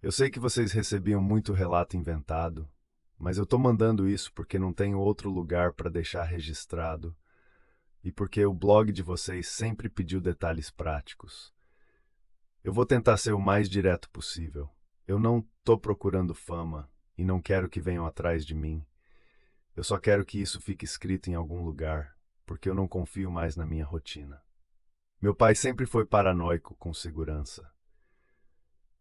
Eu sei que vocês recebiam muito relato inventado, mas eu tô mandando isso porque não tenho outro lugar para deixar registrado e porque o blog de vocês sempre pediu detalhes práticos. Eu vou tentar ser o mais direto possível. Eu não tô procurando fama e não quero que venham atrás de mim. Eu só quero que isso fique escrito em algum lugar, porque eu não confio mais na minha rotina. Meu pai sempre foi paranoico com segurança.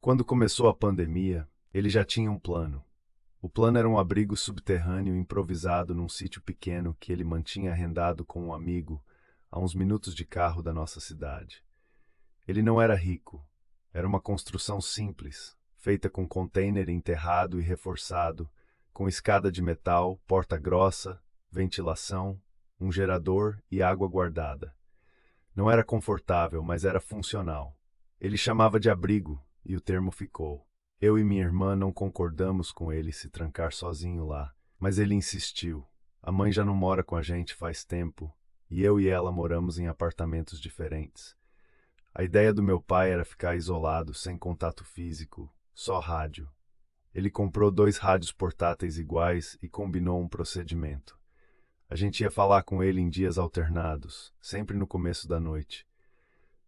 Quando começou a pandemia, ele já tinha um plano. O plano era um abrigo subterrâneo improvisado num sítio pequeno que ele mantinha arrendado com um amigo a uns minutos de carro da nossa cidade. Ele não era rico. Era uma construção simples, feita com container enterrado e reforçado, com escada de metal, porta grossa, ventilação, um gerador e água guardada. Não era confortável, mas era funcional. Ele chamava de abrigo, e o termo ficou. Eu e minha irmã não concordamos com ele se trancar sozinho lá, mas ele insistiu. A mãe já não mora com a gente faz tempo, e eu e ela moramos em apartamentos diferentes. A ideia do meu pai era ficar isolado, sem contato físico, só rádio. Ele comprou 2 rádios portáteis iguais e combinou um procedimento. A gente ia falar com ele em dias alternados, sempre no começo da noite.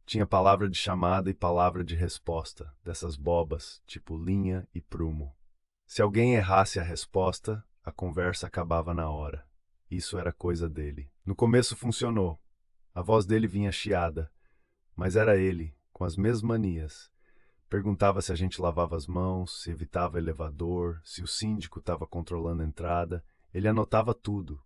Tinha palavra de chamada e palavra de resposta, dessas bobas, tipo linha e prumo. Se alguém errasse a resposta, a conversa acabava na hora. Isso era coisa dele. No começo funcionou. A voz dele vinha chiada, mas era ele, com as mesmas manias. Perguntava se a gente lavava as mãos, se evitava elevador, se o síndico estava controlando a entrada. Ele anotava tudo.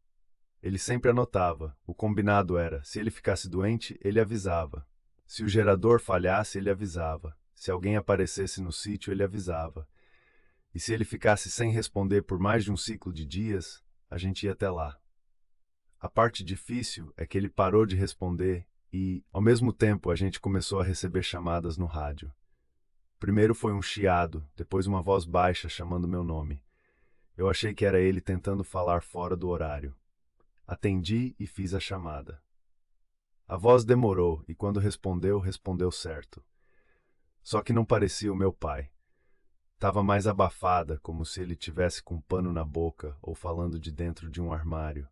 Ele sempre anotava. O combinado era, se ele ficasse doente, ele avisava. Se o gerador falhasse, ele avisava. Se alguém aparecesse no sítio, ele avisava. E se ele ficasse sem responder por mais de um ciclo de dias, a gente ia até lá. A parte difícil é que ele parou de responder e, ao mesmo tempo, a gente começou a receber chamadas no rádio. Primeiro foi um chiado, depois uma voz baixa chamando meu nome. Eu achei que era ele tentando falar fora do horário. Atendi e fiz a chamada. A voz demorou e quando respondeu, respondeu certo. Só que não parecia o meu pai. Tava mais abafada, como se ele tivesse com um pano na boca ou falando de dentro de um armário.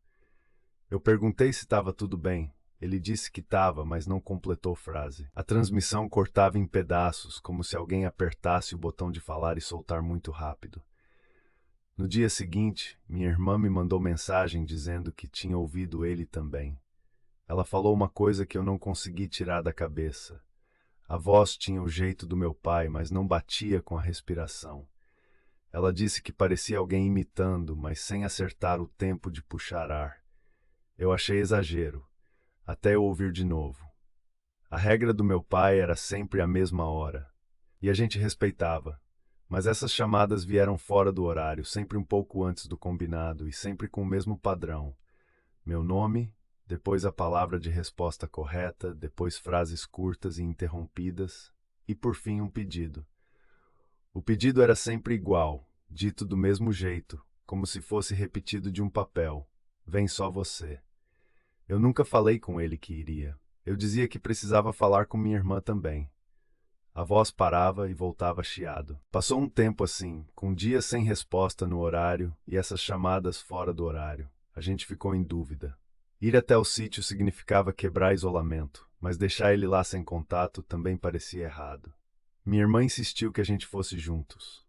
Eu perguntei se estava tudo bem. Ele disse que estava, mas não completou frase. A transmissão cortava em pedaços, como se alguém apertasse o botão de falar e soltar muito rápido. No dia seguinte, minha irmã me mandou mensagem dizendo que tinha ouvido ele também. Ela falou uma coisa que eu não consegui tirar da cabeça. A voz tinha o jeito do meu pai, mas não batia com a respiração. Ela disse que parecia alguém imitando, mas sem acertar o tempo de puxar ar. Eu achei exagero, até eu ouvir de novo. A regra do meu pai era sempre a mesma hora, e a gente respeitava. Mas essas chamadas vieram fora do horário, sempre um pouco antes do combinado e sempre com o mesmo padrão. Meu nome, depois a palavra de resposta correta, depois frases curtas e interrompidas, e por fim um pedido. O pedido era sempre igual, dito do mesmo jeito, como se fosse repetido de um papel. Vem só você. Eu nunca falei com ele que iria. Eu dizia que precisava falar com minha irmã também. A voz parava e voltava chiado. Passou um tempo assim, com dias sem resposta no horário e essas chamadas fora do horário. A gente ficou em dúvida. Ir até o sítio significava quebrar isolamento, mas deixar ele lá sem contato também parecia errado. Minha irmã insistiu que a gente fosse juntos.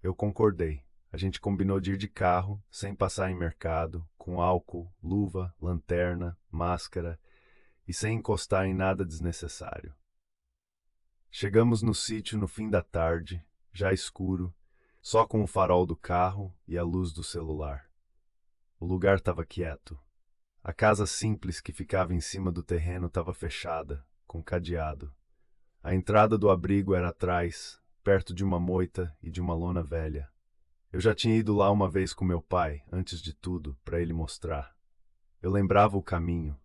Eu concordei. A gente combinou de ir de carro, sem passar em mercado, com álcool, luva, lanterna, máscara e sem encostar em nada desnecessário. Chegamos no sítio no fim da tarde, já escuro, só com o farol do carro e a luz do celular. O lugar estava quieto. A casa simples que ficava em cima do terreno estava fechada, com cadeado. A entrada do abrigo era atrás, perto de uma moita e de uma lona velha. Eu já tinha ido lá uma vez com meu pai, antes de tudo, para ele mostrar. Eu lembrava o caminho.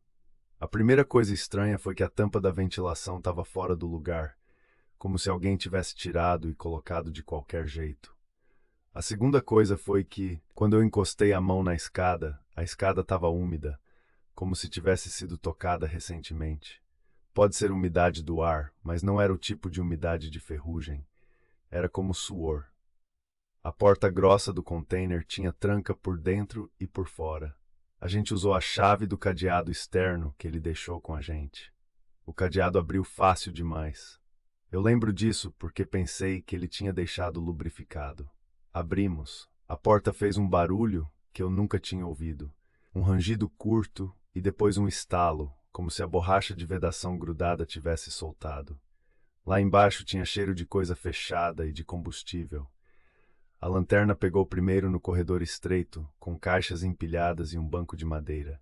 A primeira coisa estranha foi que a tampa da ventilação estava fora do lugar, como se alguém tivesse tirado e colocado de qualquer jeito. A segunda coisa foi que, quando eu encostei a mão na escada, a escada estava úmida, como se tivesse sido tocada recentemente. Pode ser umidade do ar, mas não era o tipo de umidade de ferrugem. Era como suor. A porta grossa do container tinha tranca por dentro e por fora. A gente usou a chave do cadeado externo que ele deixou com a gente. O cadeado abriu fácil demais. Eu lembro disso porque pensei que ele tinha deixado lubrificado. Abrimos. A porta fez um barulho que eu nunca tinha ouvido. Um rangido curto e depois um estalo, como se a borracha de vedação grudada tivesse soltado. Lá embaixo tinha cheiro de coisa fechada e de combustível. A lanterna pegou primeiro no corredor estreito, com caixas empilhadas e um banco de madeira.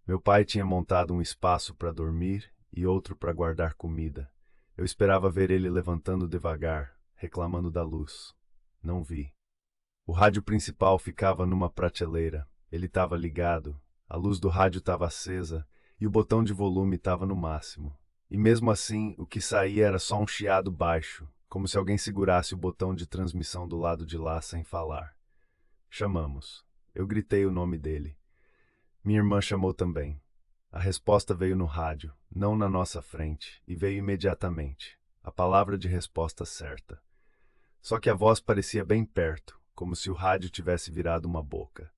Meu pai tinha montado um espaço para dormir e outro para guardar comida. Eu esperava ver ele levantando devagar, reclamando da luz. Não vi. O rádio principal ficava numa prateleira. Ele estava ligado, a luz do rádio estava acesa e o botão de volume estava no máximo. E mesmo assim, o que saía era só um chiado baixo, como se alguém segurasse o botão de transmissão do lado de lá sem falar. Chamamos. Eu gritei o nome dele. Minha irmã chamou também. A resposta veio no rádio, não na nossa frente, e veio imediatamente. A palavra de resposta certa. Só que a voz parecia bem perto, como se o rádio tivesse virado uma boca.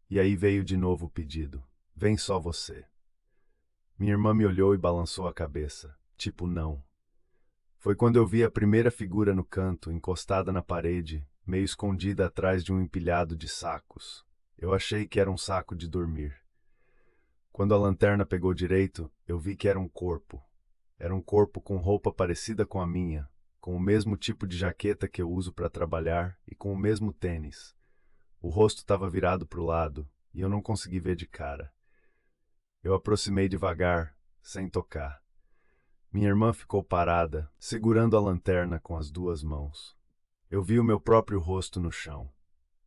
E aí veio de novo o pedido. Vem só você. Minha irmã me olhou e balançou a cabeça, tipo não. Foi quando eu vi a primeira figura no canto, encostada na parede, meio escondida atrás de um empilhado de sacos. Eu achei que era um saco de dormir. Quando a lanterna pegou direito, eu vi que era um corpo. Era um corpo com roupa parecida com a minha, com o mesmo tipo de jaqueta que eu uso para trabalhar e com o mesmo tênis. O rosto estava virado para o lado e eu não consegui ver de cara. Eu aproximei devagar, sem tocar. Minha irmã ficou parada, segurando a lanterna com as duas mãos. Eu vi o meu próprio rosto no chão.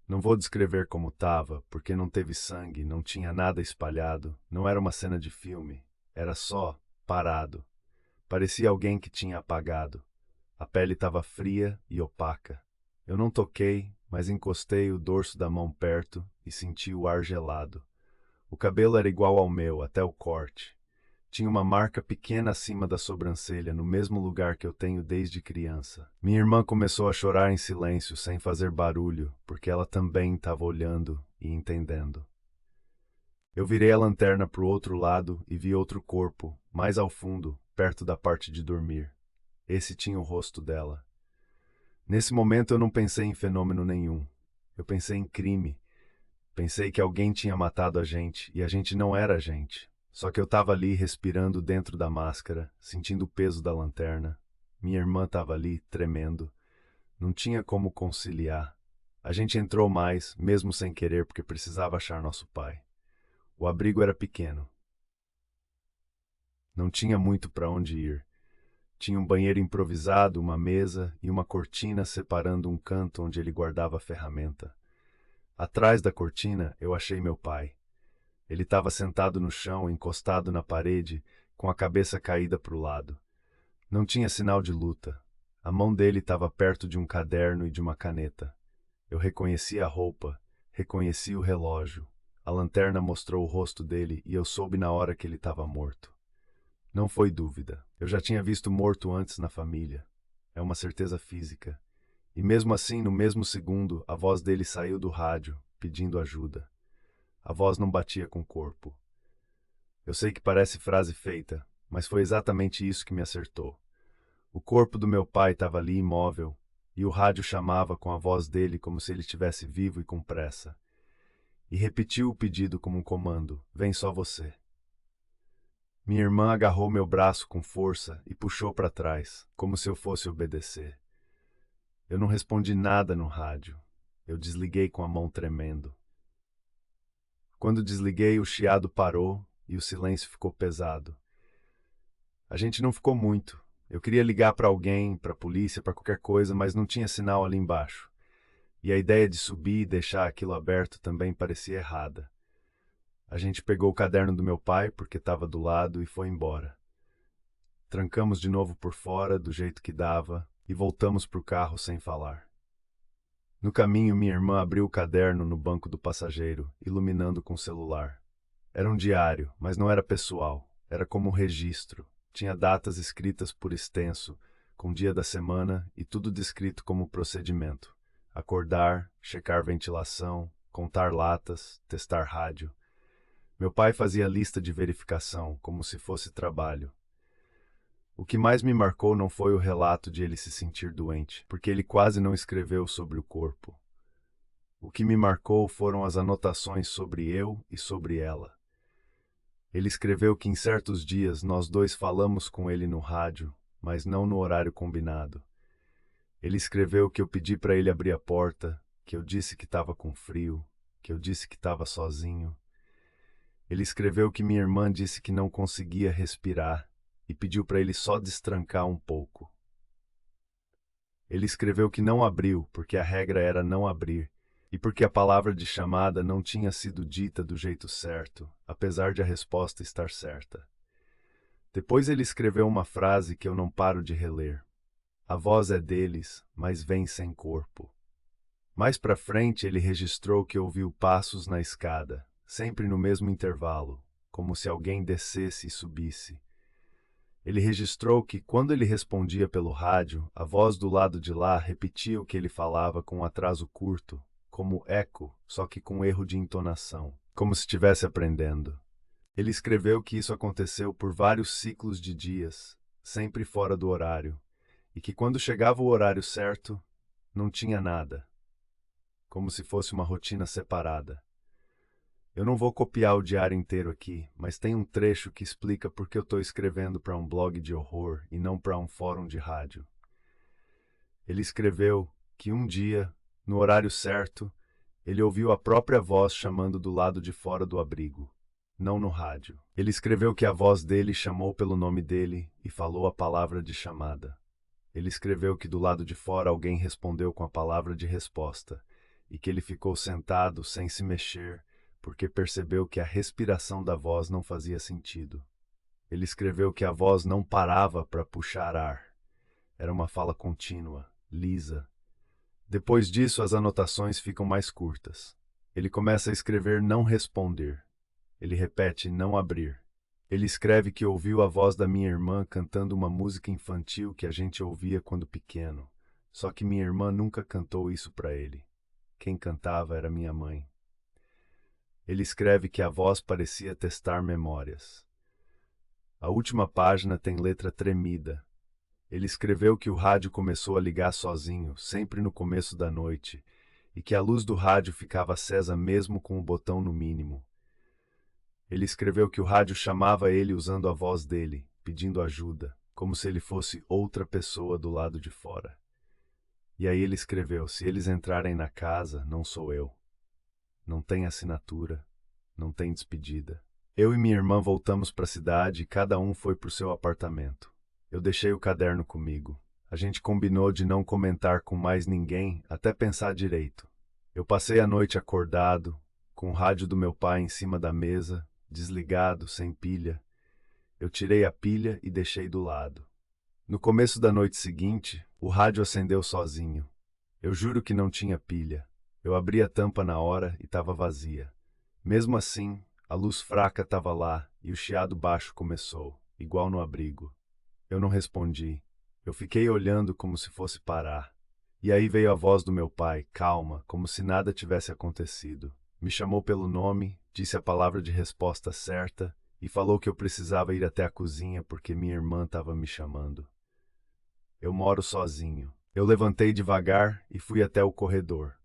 Não vou descrever como estava, porque não teve sangue, não tinha nada espalhado, não era uma cena de filme. Era só parado. Parecia alguém que tinha apagado. A pele estava fria e opaca. Eu não toquei, mas encostei o dorso da mão perto e senti o ar gelado. O cabelo era igual ao meu, até o corte. Tinha uma marca pequena acima da sobrancelha, no mesmo lugar que eu tenho desde criança. Minha irmã começou a chorar em silêncio, sem fazer barulho, porque ela também estava olhando e entendendo. Eu virei a lanterna para o outro lado e vi outro corpo, mais ao fundo, perto da parte de dormir. Esse tinha o rosto dela. Nesse momento eu não pensei em fenômeno nenhum. Eu pensei em crime. Pensei que alguém tinha matado a gente e a gente não era a gente. Só que eu estava ali respirando dentro da máscara, sentindo o peso da lanterna. Minha irmã estava ali, tremendo. Não tinha como conciliar. A gente entrou mais, mesmo sem querer, porque precisava achar nosso pai. O abrigo era pequeno. Não tinha muito para onde ir. Tinha um banheiro improvisado, uma mesa e uma cortina separando um canto onde ele guardava a ferramenta. Atrás da cortina, eu achei meu pai. Ele estava sentado no chão, encostado na parede, com a cabeça caída para o lado. Não tinha sinal de luta. A mão dele estava perto de um caderno e de uma caneta. Eu reconheci a roupa, reconheci o relógio. A lanterna mostrou o rosto dele e eu soube na hora que ele estava morto. Não foi dúvida. Eu já tinha visto morto antes na família. É uma certeza física. E mesmo assim, no mesmo segundo, a voz dele saiu do rádio, pedindo ajuda. A voz não batia com o corpo. Eu sei que parece frase feita, mas foi exatamente isso que me acertou. O corpo do meu pai estava ali imóvel, e o rádio chamava com a voz dele como se ele estivesse vivo e com pressa. E repetiu o pedido como um comando: vem só você. Minha irmã agarrou meu braço com força e puxou para trás, como se eu fosse obedecer. Eu não respondi nada no rádio. Eu desliguei com a mão tremendo. Quando desliguei, o chiado parou e o silêncio ficou pesado. A gente não ficou muito. Eu queria ligar para alguém, para a polícia, para qualquer coisa, mas não tinha sinal ali embaixo. E a ideia de subir e deixar aquilo aberto também parecia errada. A gente pegou o caderno do meu pai, porque estava do lado, e foi embora. Trancamos de novo por fora, do jeito que dava, e voltamos para o carro sem falar. No caminho, minha irmã abriu o caderno no banco do passageiro, iluminando com o celular. Era um diário, mas não era pessoal. Era como um registro. Tinha datas escritas por extenso, com dia da semana e tudo descrito como procedimento. Acordar, checar ventilação, contar latas, testar rádio. Meu pai fazia lista de verificação, como se fosse trabalho. O que mais me marcou não foi o relato de ele se sentir doente, porque ele quase não escreveu sobre o corpo. O que me marcou foram as anotações sobre eu e sobre ela. Ele escreveu que em certos dias nós dois falamos com ele no rádio, mas não no horário combinado. Ele escreveu que eu pedi para ele abrir a porta, que eu disse que estava com frio, que eu disse que estava sozinho. Ele escreveu que minha irmã disse que não conseguia respirar e pediu para ele só destrancar um pouco. Ele escreveu que não abriu porque a regra era não abrir e porque a palavra de chamada não tinha sido dita do jeito certo, apesar de a resposta estar certa. Depois ele escreveu uma frase que eu não paro de reler. A voz é deles, mas vem sem corpo. Mais para frente ele registrou que ouviu passos na escada, sempre no mesmo intervalo, como se alguém descesse e subisse. Ele registrou que, quando ele respondia pelo rádio, a voz do lado de lá repetia o que ele falava com um atraso curto, como eco, só que com erro de entonação, como se estivesse aprendendo. Ele escreveu que isso aconteceu por vários ciclos de dias, sempre fora do horário, e que quando chegava o horário certo, não tinha nada, como se fosse uma rotina separada. Eu não vou copiar o diário inteiro aqui, mas tem um trecho que explica por que eu estou escrevendo para um blog de horror e não para um fórum de rádio. Ele escreveu que um dia, no horário certo, ele ouviu a própria voz chamando do lado de fora do abrigo, não no rádio. Ele escreveu que a voz dele chamou pelo nome dele e falou a palavra de chamada. Ele escreveu que do lado de fora alguém respondeu com a palavra de resposta e que ele ficou sentado sem se mexer porque percebeu que a respiração da voz não fazia sentido. Ele escreveu que a voz não parava para puxar ar. Era uma fala contínua, lisa. Depois disso, as anotações ficam mais curtas. Ele começa a escrever não responder. Ele repete não abrir. Ele escreve que ouviu a voz da minha irmã cantando uma música infantil que a gente ouvia quando pequeno. Só que minha irmã nunca cantou isso para ele. Quem cantava era minha mãe. Ele escreve que a voz parecia testar memórias. A última página tem letra tremida. Ele escreveu que o rádio começou a ligar sozinho, sempre no começo da noite, e que a luz do rádio ficava acesa mesmo com o botão no mínimo. Ele escreveu que o rádio chamava ele usando a voz dele, pedindo ajuda, como se ele fosse outra pessoa do lado de fora. E aí ele escreveu: se eles entrarem na casa, não sou eu. Não tem assinatura, não tem despedida. Eu e minha irmã voltamos para a cidade e cada um foi para o seu apartamento. Eu deixei o caderno comigo. A gente combinou de não comentar com mais ninguém até pensar direito. Eu passei a noite acordado, com o rádio do meu pai em cima da mesa, desligado, sem pilha. Eu tirei a pilha e deixei do lado. No começo da noite seguinte, o rádio acendeu sozinho. Eu juro que não tinha pilha. Eu abri a tampa na hora e estava vazia. Mesmo assim, a luz fraca estava lá e o chiado baixo começou, igual no abrigo. Eu não respondi. Eu fiquei olhando como se fosse parar. E aí veio a voz do meu pai, calma, como se nada tivesse acontecido. Me chamou pelo nome, disse a palavra de resposta certa e falou que eu precisava ir até a cozinha porque minha irmã estava me chamando. Eu moro sozinho. Eu levantei devagar e fui até o corredor.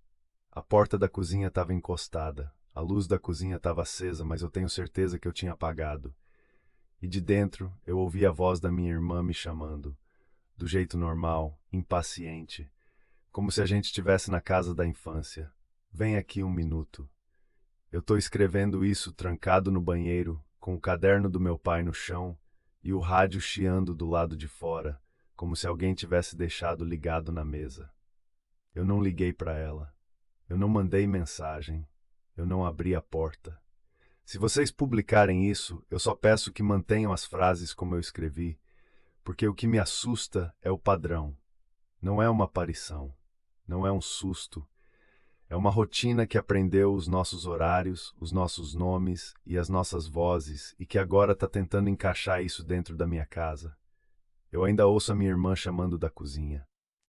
A porta da cozinha estava encostada. A luz da cozinha estava acesa, mas eu tenho certeza que eu tinha apagado. E de dentro eu ouvi a voz da minha irmã me chamando, do jeito normal, impaciente, como se a gente estivesse na casa da infância. Vem aqui um minuto. Eu estou escrevendo isso trancado no banheiro, com o caderno do meu pai no chão e o rádio chiando do lado de fora, como se alguém tivesse deixado ligado na mesa. Eu não liguei para ela. Eu não mandei mensagem. Eu não abri a porta. Se vocês publicarem isso, eu só peço que mantenham as frases como eu escrevi, porque o que me assusta é o padrão. Não é uma aparição. Não é um susto. É uma rotina que aprendeu os nossos horários, os nossos nomes e as nossas vozes e que agora está tentando encaixar isso dentro da minha casa. Eu ainda ouço a minha irmã chamando da cozinha.